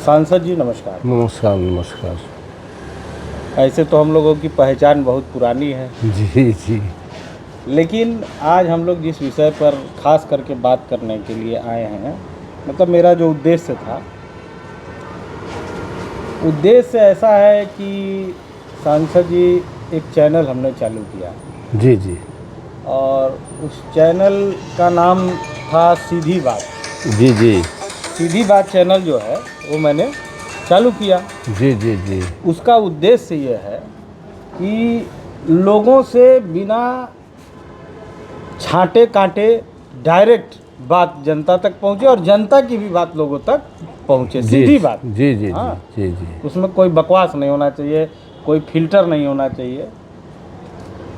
सांसद जी नमस्कार। नमस्कार नमस्कार। ऐसे तो हम लोगों की पहचान बहुत पुरानी है, जी जी। लेकिन आज हम लोग जिस विषय पर खास करके बात करने के लिए आए हैं, मतलब मेरा जो उद्देश्य था, उद्देश्य ऐसा है कि सांसद जी एक चैनल हमने चालू किया जी जी। और उस चैनल का नाम था सीधी बात। जी जी। सीधी बात चैनल जो है वो मैंने चालू किया। जी जी जी। उसका उद्देश्य ये है कि लोगों से बिना छांटे कांटे डायरेक्ट बात जनता तक पहुंचे और जनता की भी बात लोगों तक पहुंचे, सीधी बात। जी जी हाँ, जी जी। उसमें कोई बकवास नहीं होना चाहिए, कोई फिल्टर नहीं होना चाहिए।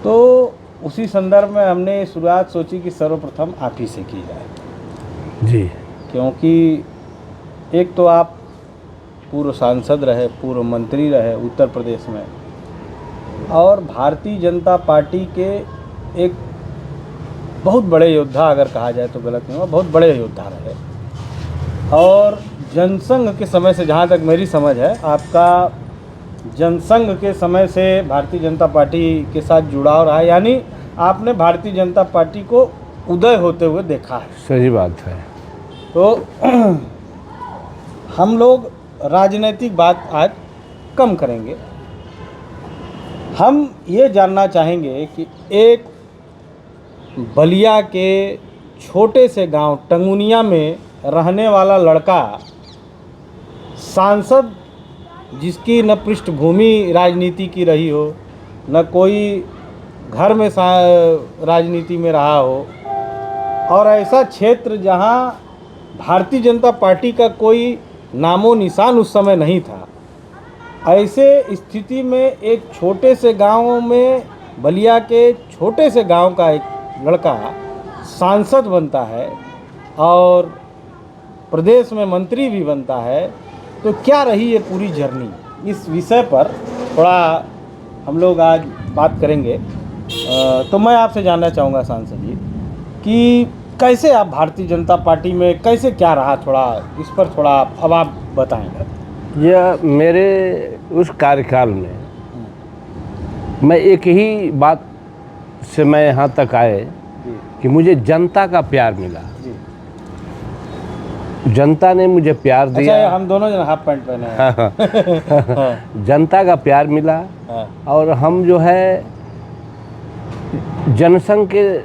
तो उसी संदर्भ में हमने शुरुआत सोची कि सर्वप्रथम आप ही से की जाए, जी क्योंकि एक तो आप पूर्व सांसद रहे, पूर्व मंत्री रहे उत्तर प्रदेश में, और भारतीय जनता पार्टी के एक बहुत बड़े योद्धा, अगर कहा जाए तो गलत नहीं होगा, बहुत बड़े योद्धा रहे। और जनसंघ के समय से, जहाँ तक मेरी समझ है, आपका जनसंघ के समय से भारतीय जनता पार्टी के साथ जुड़ाव रहा, यानी आपने भारतीय जनता पार्टी को उदय होते हुए देखा है। सही बात है। तो हम लोग राजनीतिक बात आज कम करेंगे। हम ये जानना चाहेंगे कि एक बलिया के छोटे से गांव टंगुनिया में रहने वाला लड़का, सांसद जिसकी न पृष्ठभूमि राजनीति की रही हो, न कोई घर में राजनीति में रहा हो, और ऐसा क्षेत्र जहां भारतीय जनता पार्टी का कोई नामो निशान उस समय नहीं था, ऐसे स्थिति में एक छोटे से गांव में, बलिया के छोटे से गांव का एक लड़का सांसद बनता है और प्रदेश में मंत्री भी बनता है। तो क्या रही ये पूरी जर्नी, इस विषय पर थोड़ा हम लोग आज बात करेंगे। तो मैं आपसे जानना चाहूँगा सांसद जी कि कैसे आप भारतीय जनता पार्टी में, कैसे क्या रहा, थोड़ा इस पर थोड़ा अब आप बताएं। यह मेरे उस कार्यकाल में मैं एक ही बात से मैं यहाँ तक आए कि मुझे जनता का प्यार मिला। जनता ने मुझे प्यार दिया। अच्छा, हम दोनों जन हाफ पैंट पहने हैं। हाँ। जनता का प्यार मिला। हाँ। और हम जो है जनसंघ के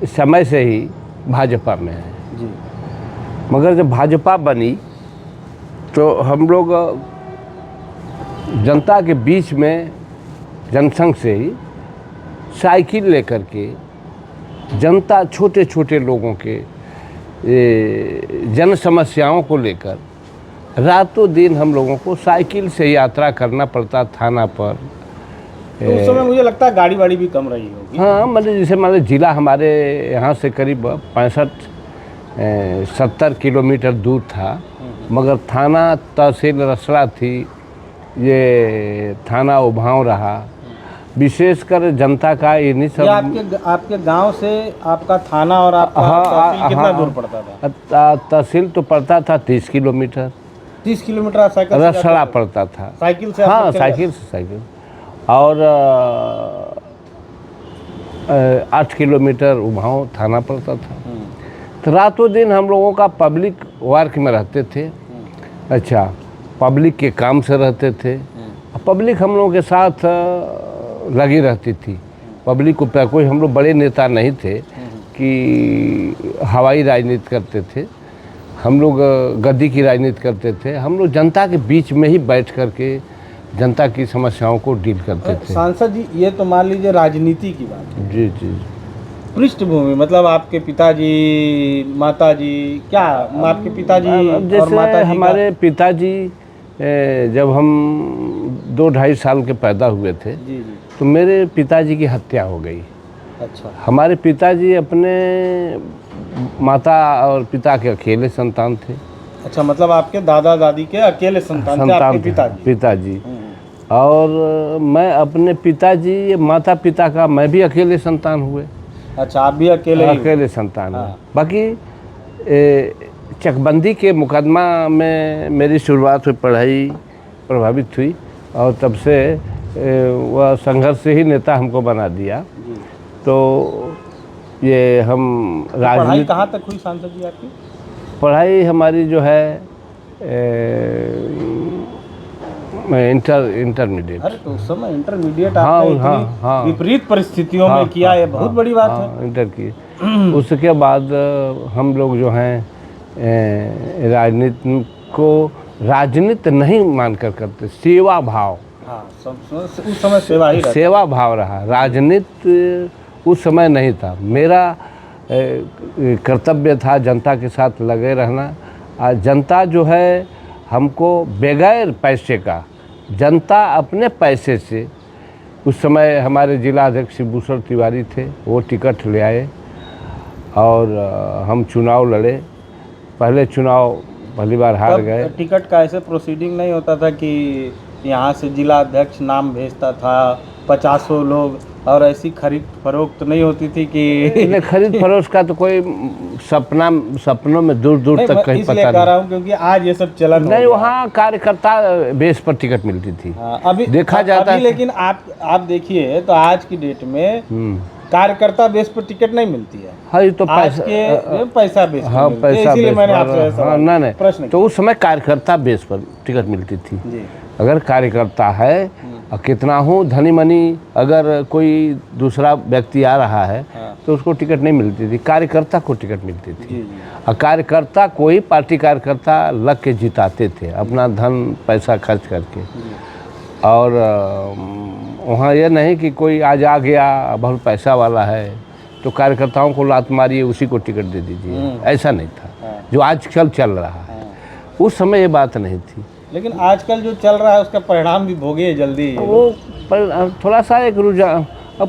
समय से ही भाजपा में हैं जी। मगर जब भाजपा बनी तो हम लोग जनता के बीच में जनसंघ से ही साइकिल लेकर के जनता, छोटे छोटे लोगों के जन समस्याओं को लेकर रातों दिन हम लोगों को साइकिल से यात्रा करना पड़ता थाना पर। तो उस समय मुझे लगता है गाड़ी वाड़ी भी कम रही होगी। हाँ, मतलब जैसे मान लीजिए जिला हमारे यहाँ से करीब 65-70 किलोमीटर दूर था, मगर थाना तहसील रसड़ा थी, ये थाना उभाव रहा। विशेषकर जनता का इन्हीं सब। आपके गांव से आपका थाना और आपका तहसील कितना दूर पड़ता था? तहसील तो पड़ता था 30 किलोमीटर। 30 किलोमीटर आप साइकिल से रसड़ा पड़ता था। साइकिल से? हाँ, साइकिल और 8 किलोमीटर उभाव थाना पड़ता था। तो रातों दिन हम लोगों का पब्लिक वर्क में रहते थे। अच्छा, पब्लिक के काम से रहते थे। पब्लिक हम लोगों के साथ लगी रहती थी। पब्लिक को कोई, हम लोग बड़े नेता नहीं थे कि हवाई राजनीति करते थे, हम लोग गद्दी की राजनीति करते थे। हम लोग जनता के बीच में ही बैठ कर के जनता की समस्याओं को डील करते थे। सांसद जी, ये तो मान लीजिए राजनीति की बात है। जी जी। पृष्ठभूमि मतलब आपके पिताजी, माताजी, क्या आपके पिताजी और माताजी? हमारे पिताजी जब हम 2-2.5 साल के पैदा हुए थे, जी जी, तो मेरे पिताजी की हत्या हो गई। अच्छा। हमारे पिताजी अपने माता और पिता के अकेले संतान थे। अच्छा, मतलब आपके दादा दादी के अकेले संतान थे आपके पिताजी। और मैं अपने पिताजी, माता पिता का मैं भी अकेले संतान हुए। अच्छा, आप भी अकेले संतान हुए। हाँ। बाकी चकबंदी के मुकदमा में मेरी शुरुआत हुई, पढ़ाई प्रभावित हुई और तब से वह संघर्ष से ही नेता हमको बना दिया। तो ये हम पढ़ाई राजनीति, कहाँ तक हुई सांसद जी आपकी? पढ़ाई हमारी जो है इंटरमीडिएट। अरे तो उस समय इंटरमीडिएट हाँ, आपने हाँ, इतनी हाँ। विपरीत परिस्थितियों में किया, ये बहुत बड़ी बात है। इंटर की। उसके बाद हम लोग जो हैं राजनीति को राजनीति नहीं मानकर करते, सेवा भाव। हाँ, उस समय सेवा ही रहता। सेवा भाव रहा, राजनीति उस समय नहीं था। मेरा कर्तव्य था जनता के साथ लगे रहना। जनता जो है हमको बगैर पैसे का, जनता अपने पैसे से, उस समय हमारे जिला अध्यक्ष भूषण तिवारी थे, वो टिकट ले आए और हम चुनाव लड़े। पहले चुनाव पहली बार हार गए। टिकट का ऐसे प्रोसीडिंग नहीं होता था कि यहाँ से जिला अध्यक्ष नाम भेजता था 50 लोग, और ऐसी खरीद फरोख्त नहीं होती थी कि खरीद फरोख्त का तो कोई सपनों में दूर दूर तक कहीं पता नहीं। कह रहा हूँ क्योंकि आज ये सब चलन नहीं, वहाँ कार्यकर्ता बेस पर टिकट मिलती थी। अभी देखा जाता है। लेकिन आप देखिए तो आज की डेट में कार्यकर्ता बेस पर टिकट नहीं मिलती है। हाँ, ये तो आज के पैसा बेस पर हाँ, मिलती है। पैसा इसीलिए बेस मैंने पर, आपसे हाँ, नहीं प्रश्न तो उस समय कार्यकर्ता बेस पर टिकट मिलती थी जी। अगर कार्यकर्ता है और कितना हूँ धनी मनी, अगर कोई दूसरा व्यक्ति आ रहा है तो उसको टिकट नहीं मिलती थी, कार्यकर्ता को टिकट मिलती थी। और कार्यकर्ता को ही पार्टी कार्यकर्ता लग के जिताते थे, अपना धन पैसा खर्च करके। और वहाँ यह नहीं कि कोई आज आ गया बहुत पैसा वाला है तो कार्यकर्ताओं को लात मारिए उसी को टिकट दे दीजिए, ऐसा नहीं था जो आजकल चल रहा है। उस समय ये बात नहीं थी। लेकिन आजकल जो चल रहा है उसका परिणाम भी भोगिए जल्दी। वो पर थोड़ा सा एक रुझान, अब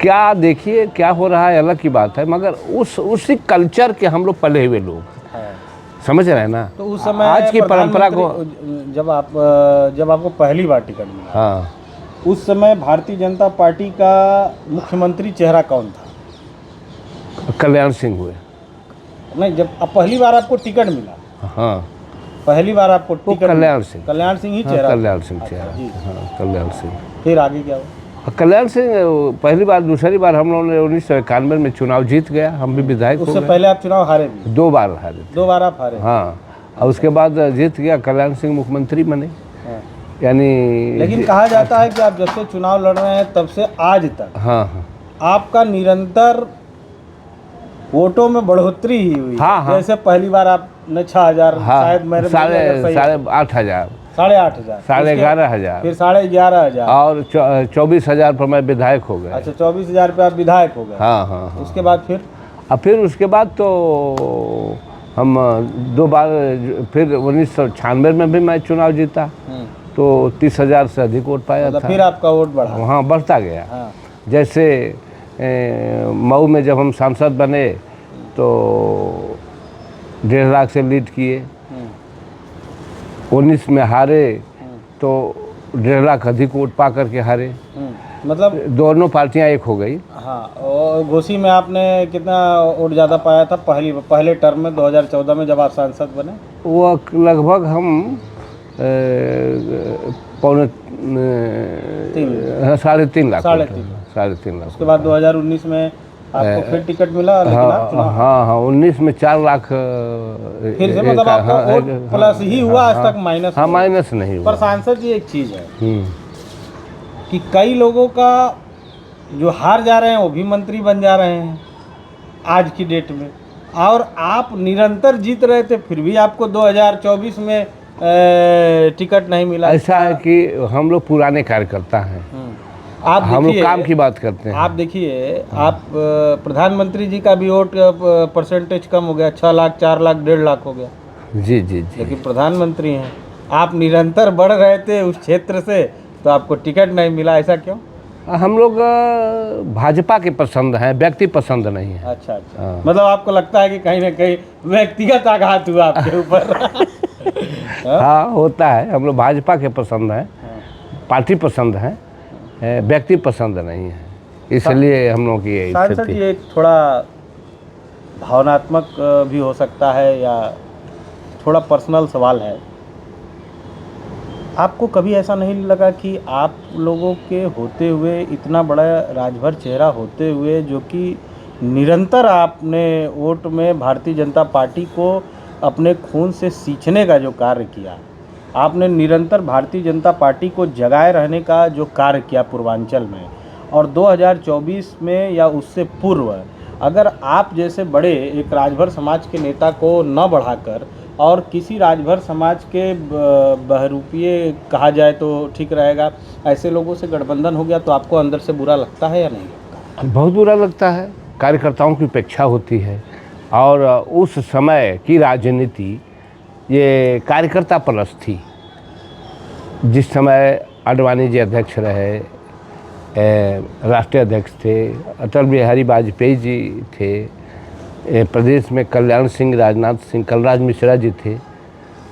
क्या देखिए क्या हो रहा है अलग की बात है, मगर उसी कल्चर के हम लोग पले हुए लोग समझ रहे हैं ना। तो उस समय आज की परंपरा को जब आपको पहली बार टिकट मिला, हाँ, उस समय भारतीय जनता पार्टी का मुख्यमंत्री चेहरा कौन था? कल्याण सिंह हुए। नहीं, जब पहली बार आपको टिकट मिला, हाँ, पहली बार आपको टिकट कल्याण सिंह ही चेहरा। कल्याण सिंह अच्छा, चेहरा, जी। हाँ, कल्याण सिंह। फिर आगे क्या हुआ? कल्याण सिंह पहली बार, दूसरी बार हम लोगों ने 1991 में चुनाव जीत गया, हम भी विधायक हो उससे गए। पहले आप चुनाव हारे भी? 2 बार हारे। 2 बार आप हारे? हाँ, और उसके बाद जीत गया, कल्याण सिंह मुख्यमंत्री बने। हाँ। यानी लेकिन कहा जाता है कि आप जब से चुनाव लड़ रहे हैं तब से आज तक हाँ, आपका निरंतर वोटों में बढ़ोतरी ही हुई। हाँ। जैसे पहली बार आपने 6000, शायद मेरे 8,500, 8,500, 11,500, फिर 11,500 और 24,000 पर मैं विधायक हो गया। अच्छा, 24,000 पे आप विधायक हो गए। हाँ। उसके बाद फिर उसके बाद तो हम 2 बार, फिर 1996 में भी मैं चुनाव जीता तो 30,000 से अधिक वोट पाया था। फिर आपका वोट बढ़ा? हाँ, बढ़ता गया। हाँ। जैसे मऊ में जब हम सांसद बने तो 1.5 लाख से लीड किए, 19 में हारे तो 1.5 लाख अधिक वोट पा करके हारे। मतलब दोनों पार्टियां एक हो गई। हाँ, और घोसी में आपने कितना वोट ज़्यादा पाया था पहले टर्म में 2014 में जब आप सांसद बने? वो लगभग हम 3.5 लाख। 3.5 लाख। उसके बाद 2019 में आपको फिर टिकट मिला? हाँ, 19 में 4 लाख फिर से, मतलब आपका वोट प्लस ही हुआ, आज तक माइनस? हाँ, माइनस नहीं हुआ। पर सांसद जी, एक चीज़ है कि कई लोगों का जो हार जा रहे हैं वो भी मंत्री बन जा रहे हैं आज की डेट में, और आप निरंतर जीत रहे थे फिर भी आपको 2024 में टिकट नहीं मिला। ऐसा है कि हम लोग पुराने कार्यकर्ता हैं, हम लोग काम की बात करते हैं। आप देखिए, आप प्रधानमंत्री जी का भी वोट परसेंटेज कम हो गया, 6 लाख, 4 लाख, 1.5 लाख हो गया। जी। लेकिन प्रधानमंत्री हैं, आप निरंतर बढ़ रहे थे उस क्षेत्र से, तो आपको टिकट नहीं मिला, ऐसा क्यों? हम लोग भाजपा के पसंद हैं, व्यक्ति पसंद नहीं है। अच्छा। मतलब आपको लगता है कि कहीं ना कहीं व्यक्तिगत आघात हुआ आपके ऊपर? हाँ, होता है। हम लोग भाजपा के पसंद हैं, पार्टी पसंद है, व्यक्ति पसंद नहीं है, इसलिए हम लोग की सांसद जी, एक थोड़ा भावनात्मक भी हो सकता है या थोड़ा पर्सनल सवाल है। आपको कभी ऐसा नहीं लगा कि आप लोगों के होते हुए, इतना बड़ा राजभर चेहरा होते हुए, जो कि निरंतर आपने वोट में भारतीय जनता पार्टी को अपने खून से सींचने का जो कार्य किया, आपने निरंतर भारतीय जनता पार्टी को जगाए रहने का जो कार्य किया पूर्वांचल में, और 2024 में या उससे पूर्व अगर आप जैसे बड़े एक राजभर समाज के नेता को न बढ़ाकर और किसी राजभर समाज के बहरूपिये कहा जाए तो ठीक रहेगा, ऐसे लोगों से गठबंधन हो गया, तो आपको अंदर से बुरा लगता है या नहीं लगता? बहुत बुरा लगता है। कार्यकर्ताओं की उपेक्षा होती है और उस समय की राजनीति ये कार्यकर्ता परस्त थी। जिस समय आडवाणी जी अध्यक्ष रहे, राष्ट्रीय अध्यक्ष थे, अटल बिहारी वाजपेयी जी थे, प्रदेश में कल्याण सिंह, राजनाथ सिंह, कलराज मिश्रा जी थे,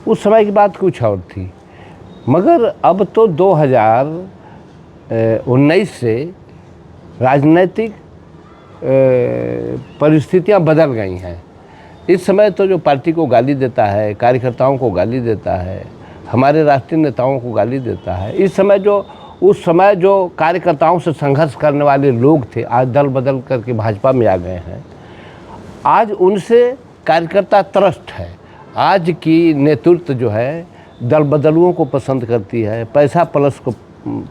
उस समय की बात कुछ और थी। मगर अब तो 2019 से राजनीतिक परिस्थितियां बदल गई हैं। इस समय तो जो पार्टी को गाली देता है, कार्यकर्ताओं को गाली देता है, हमारे राष्ट्रीय नेताओं को गाली देता है, इस समय उस समय जो कार्यकर्ताओं से संघर्ष करने वाले लोग थे, आज दल बदल करके भाजपा में आ गए हैं। आज उनसे कार्यकर्ता त्रस्त है। आज की नेतृत्व जो है दल बदलुओं को पसंद करती है, पैसा प्लस को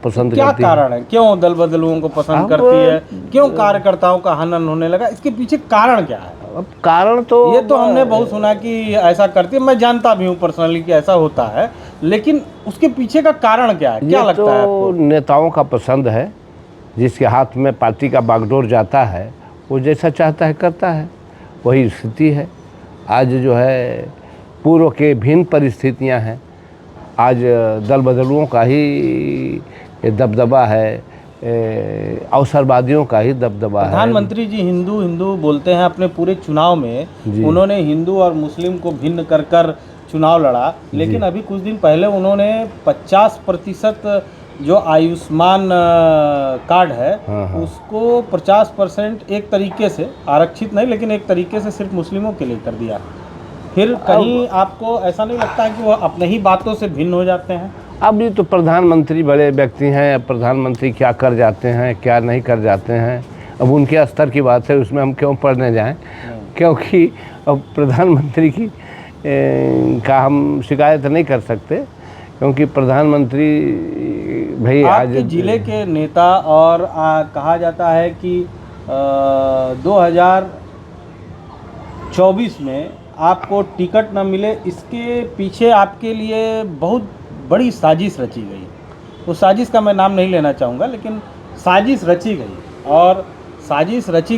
पसंद क्या करती है। कारण है, क्यों दल बदलुओं को पसंद करती है, क्यों कार्यकर्ताओं का हनन होने लगा, इसके पीछे कारण क्या है? अब कारण तो ये तो हमने बहुत सुना कि ऐसा करती है, मैं जानता भी हूँ पर्सनली कि ऐसा होता है, लेकिन उसके पीछे का कारण क्या है, क्या लगता है आपको? नेताओं का पसंद है। जिसके हाथ में पार्टी का बागडोर जाता है वो जैसा चाहता है करता है, वही स्थिति है। आज जो है पूर्व के भिन्न परिस्थितियां हैं। आज दल बदलुओं का ही दबदबा है, अवसरवादियों का ही दबदबा है। प्रधानमंत्री जी हिंदू हिंदू बोलते हैं, अपने पूरे चुनाव में उन्होंने हिंदू और मुस्लिम को भिन्न कर कर चुनाव लड़ा, लेकिन अभी कुछ दिन पहले उन्होंने 50% जो आयुष्मान कार्ड है उसको 50% एक तरीके से आरक्षित नहीं, लेकिन एक तरीके से सिर्फ मुस्लिमों के लिए कर दिया। फिर कहीं आपको ऐसा नहीं लगता है कि वो अपने ही बातों से भिन्न हो जाते हैं? अब ये तो प्रधानमंत्री बड़े व्यक्ति हैं, प्रधानमंत्री क्या कर जाते हैं क्या नहीं कर जाते हैं, अब उनके स्तर की बात है, उसमें हम क्यों पढ़ने जाएं, क्योंकि अब प्रधानमंत्री की का हम शिकायत नहीं कर सकते, क्योंकि प्रधानमंत्री भाई आज जिले के नेता और कहा जाता है कि 2024 में आपको टिकट न मिले, इसके पीछे आपके लिए बहुत बड़ी साजिश रची गई। उस साजिश का मैं नाम नहीं लेना चाहूँगा, लेकिन साजिश रची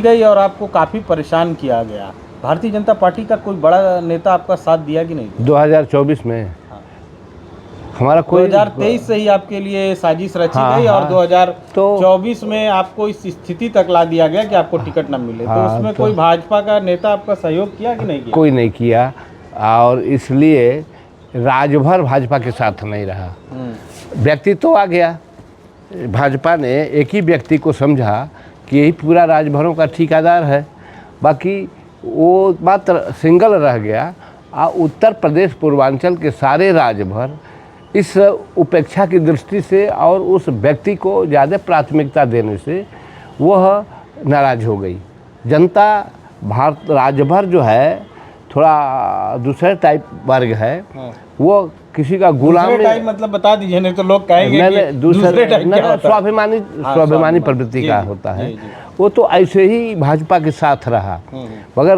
गई और आपको काफ़ी परेशान किया गया। भारतीय जनता पार्टी का कोई बड़ा नेता आपका साथ दिया कि नहीं? 2024 में हमारा कोई 2023 से ही आपके लिए साजिश रची गई और 2024 में आपको इस स्थिति तक ला दिया गया कि आपको टिकट न मिले। तो उसमें कोई भाजपा का नेता आपका सहयोग किया कि नहीं किया? कोई नहीं किया, और इसलिए राजभर भाजपा के साथ नहीं रहा। व्यक्ति तो आ गया, भाजपा ने एक ही व्यक्ति को समझा कि यही पूरा राजभरों का ठेकेदार है, बाकी वो मात्र सिंगल रह गया। उत्तर प्रदेश पूर्वांचल के सारे राजभर इस उपेक्षा की दृष्टि से और उस व्यक्ति को ज़्यादा प्राथमिकता देने से वह नाराज़ हो गई। जनता भारत राजभर जो है थोड़ा दूसरे टाइप वर्ग है, वो किसी का गुलाम टाइप मतलब बता दीजिए, नहीं तो लोग कहेंगे कि दूसरे टाइप स्वाभिमानी प्रवृत्ति का होता है। वो तो ऐसे ही भाजपा के साथ रहा, मगर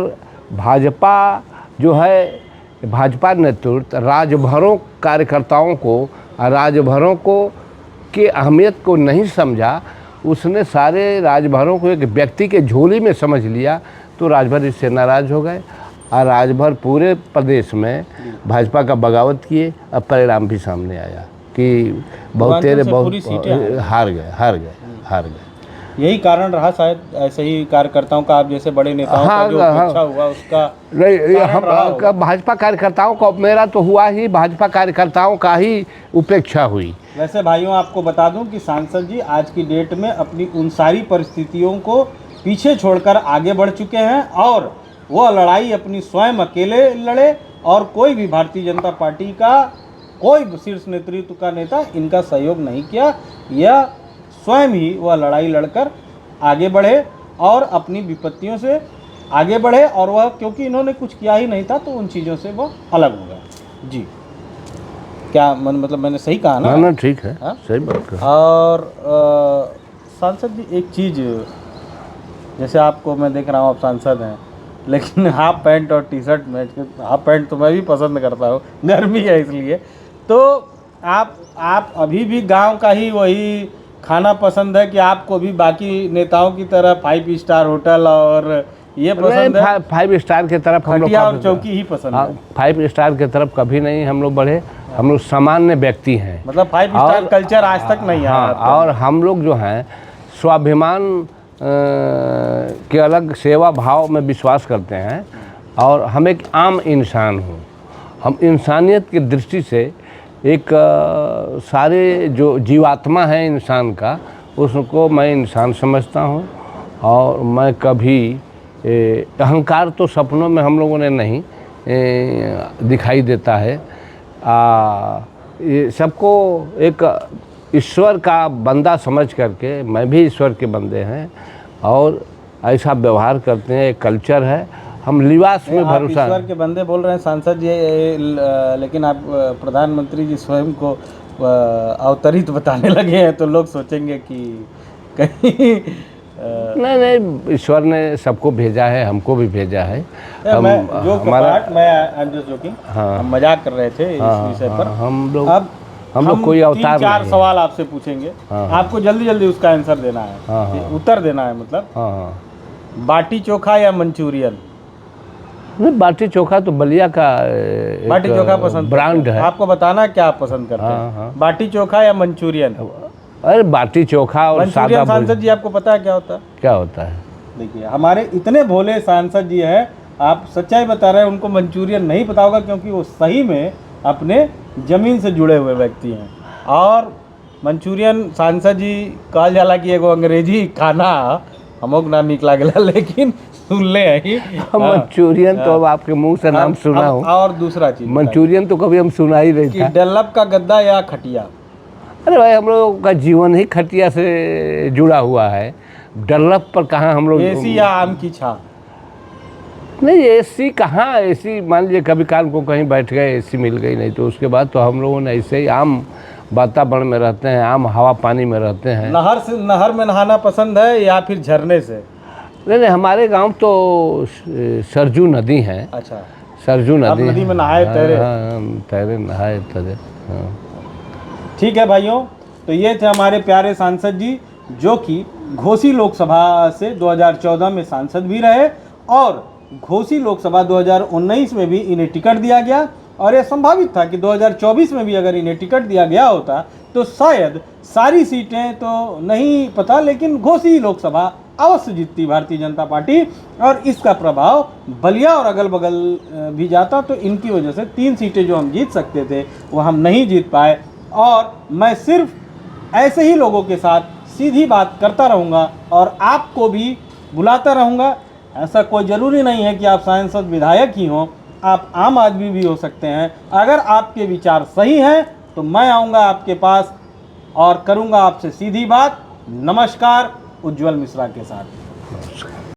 भाजपा जो है, भाजपा नेतृत्व राजभरों कार्यकर्ताओं को, राजभरों को की अहमियत को नहीं समझा। उसने सारे राजभरों को एक व्यक्ति के झोली में समझ लिया, तो राजभर इससे नाराज़ हो गए और राजभर पूरे प्रदेश में भाजपा का बगावत किए। अब परिणाम भी सामने आया कि बहुत हार गए। यही कारण रहा शायद, ऐसे ही कार्यकर्ताओं का, आप जैसे बड़े नेताओं का जो उपेक्षा हुआ उसका हम भाजपा कार्यकर्ताओं को, मेरा तो हुआ ही भाजपा कार्यकर्ताओं का ही उपेक्षा हुई। वैसे भाइयों आपको बता दूं कि सांसद जी आज की डेट में अपनी उन सारी परिस्थितियों को पीछे छोड़कर आगे बढ़ चुके हैं और वह लड़ाई अपनी स्वयं अकेले लड़े और कोई भी भारतीय जनता पार्टी का कोई शीर्ष नेतृत्व का नेता इनका सहयोग नहीं किया। यह स्वयं ही वह लड़ाई लड़कर आगे बढ़े और अपनी विपत्तियों से आगे बढ़े, और वह क्योंकि इन्होंने कुछ किया ही नहीं था तो उन चीज़ों से वह अलग हो गया। जी, क्या मतलब मैंने सही कहा ना? ना ठीक है, हाँ? सही बात कहा। और सांसद जी एक चीज़, जैसे आपको मैं देख रहा हूँ आप सांसद हैं, लेकिन हाफ पैंट और टी शर्ट में, हाफ पैंट तो मैं भी पसंद करता हूँ, गर्मी है इसलिए, तो आप अभी भी गांव का ही वही खाना पसंद है कि आपको भी बाकी नेताओं की तरह 5 स्टार होटल और ये पसंद है? 5 स्टार की तरफ हम लोग खटिया और चौकी ही पसंद है? 5 स्टार की तरफ कभी नहीं हम लोग बढ़े। हम लोग सामान्य व्यक्ति हैं, मतलब 5 स्टार कल्चर आज तक नहीं आया। हाँ, और हम लोग जो हैं स्वाभिमान के अलग सेवा भाव में विश्वास करते हैं, और हम एक आम इंसान हूँ। हम इंसानियत की दृष्टि से एक सारे जो जीवात्मा है इंसान का, उसको मैं इंसान समझता हूँ। और मैं कभी अहंकार तो सपनों में हम लोगों ने नहीं दिखाई देता है। ये सबको एक ईश्वर का बंदा समझ करके, मैं भी ईश्वर के बंदे हैं, और ऐसा व्यवहार करते हैं। एक कल्चर है, हम लिबास में आप भरोसा। ईश्वर के बंदे बोल रहे हैं सांसद जी, लेकिन आप प्रधानमंत्री जी स्वयं को अवतरित बताने लगे हैं, तो लोग सोचेंगे कि कहीं नहीं, ईश्वर ने सबको भेजा है, हमको भी भेजा है। हम मजाक कर रहे थे इस विषय पर। हम लोग हम कोई अवतार 3-4 नहीं। सवाल आपसे पूछेंगे, आपको जल्दी जल्दी उसका आंसर देना है, उत्तर देना है मतलब। बाटी चोखा या मंचूरियन? नहीं, बाटी चोखा तो बलिया का बाटी चोखा पसंद ब्रांड है। आपको बताना क्या आप पसंद करते हैं, बाटी चोखा या मंचूरियन? अरे बाटी चोखा और सादा। सांसद जी आपको पता है क्या होता है? क्या होता है? देखिए, हमारे इतने भोले सांसद जी हैं, आप सच्चाई बता रहे हैं, उनको मंचूरियन नहीं पता होगा, क्योंकि वो सही में अपने ज़मीन से जुड़े हुए व्यक्ति हैं। और मंचूरियन सांसद जी कहल जाला कि एगो अंग्रेजी खाना हमोग ना निक लागला, लेकिन सुन ले ही मंचूरियन तो अब आपके मुंह से नाम सुना हूँ। और दूसरा चीज़, मंचूरियन तो कभी हम सुना ही नहीं था। डल्लब का गद्दा या खटिया? अरे भाई, हम लोग का जीवन ही खटिया से जुड़ा हुआ है। डल्लब पर कहाँ हम लोग। एसी या आम की छाँ? नहीं, एसी कहाँ, एसी मान लीजिए कभी काल को कहीं बैठ गए, एसी मिल गई, नहीं तो उसके बाद तो हम लोगों ने ऐसे ही आम वातावरण में रहते हैं, आम हवा पानी में रहते हैं। नहर में नहाना पसंद है या फिर झरने से? नहीं, हमारे गांव तो सरजू नदी है। अच्छा, सरजू नदी। नदी में नहाए तैरे? तैरे नहाए तैरे। ठीक है भाइयों, तो ये थे हमारे प्यारे सांसद जी, जो कि घोसी लोकसभा से 2014 में सांसद भी रहे, और घोसी लोकसभा 2019 में भी इन्हें टिकट दिया गया। और यह संभावित था कि 2024 में भी अगर इन्हें टिकट दिया गया होता तो शायद सारी सीटें तो नहीं पता, लेकिन घोसी लोकसभा अवश्य जीतती भारतीय जनता पार्टी, और इसका प्रभाव बलिया और अगल बगल भी जाता। तो इनकी वजह से 3 सीटें जो हम जीत सकते थे वो हम नहीं जीत पाए। और मैं सिर्फ ऐसे ही लोगों के साथ सीधी बात करता रहूँगा और आपको भी बुलाता रहूँगा। ऐसा कोई ज़रूरी नहीं है कि आप सांसद विधायक ही हों, आप आम आदमी भी हो सकते हैं। अगर आपके विचार सही हैं तो मैं आऊँगा आपके पास और करूँगा आपसे सीधी बात। नमस्कार, उज्ज्वल मिश्रा के साथ।